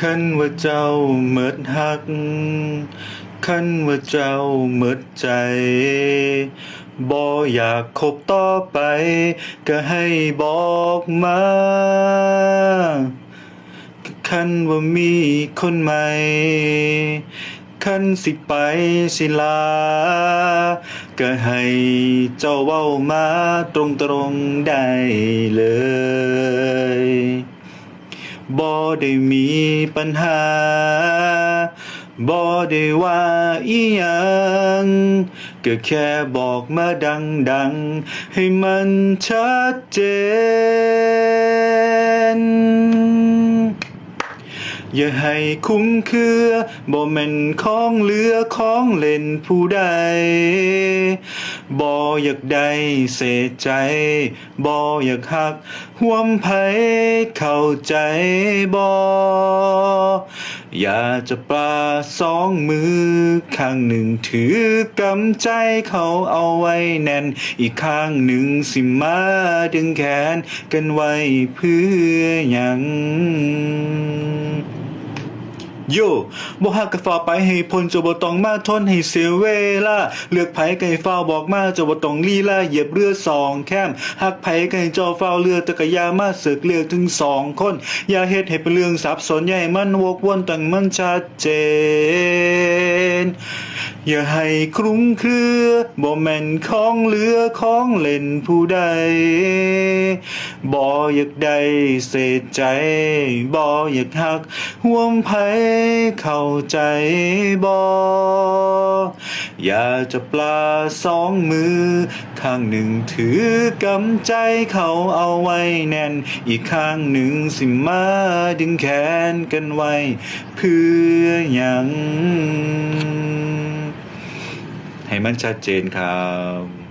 คันว่าเจ้าเมิดหักคันว่าเจ้าเมิดใจบ่อยากคบต่อไปก็ให้บอกมาคันว่ามีคนใหม่คันสิไปสิลาก็ให้เจ้าเว้ามาตรงๆได้เลยบ่ได้มีปัญหาบ่ได้ว่าอีหยังก็แค่บอกมาดังๆให้มันชัดเจนอย่าให้คุ้มเครือบ่แม่นของเหลือของเล่นผู้ใดบ่อยากได้เสียใจบ่อยากหักห่วมไผเข้าใจบ่อย่าจะปลาสองมือข้างหนึ่งถือกำใจเขาเอาไว้แน่นอีกข้างหนึ่งสิมาดึงแขนกันไว้เพื่อหยังโยบ่ฮักก็ฟ้าไปให้พ้นจะบ่ต้องมาทนให้เสียเวลาเลือกไผก็ให้ฟ้าบอกมาจะบ่ต้องลีลาเหยียบเรือสองแคมฮักไผก็ให้เจ้าฟ้าเรือแต่ก็อย่ามาเสือกเลือกถึงสองคนอย่าเฮ็ดให้เป็นเรื่องสับสนอย่าให้มันวกวนตั้งมันชัดเจนอย่าให้คลุ้มเครือบ่แม่นของเหลือของเล่นผู้ใดบ่อยากได้เสียใจบ่อยากหักห่วมไผเข้าใจบ่อย่าจะปลาสองมือข้างหนึ่งถือกำใจเขาเอาไว้แน่นอีกข้างหนึ่งสิมาดึงแขนกันไว้เพื่อหยังให้มันชัดเจนครับ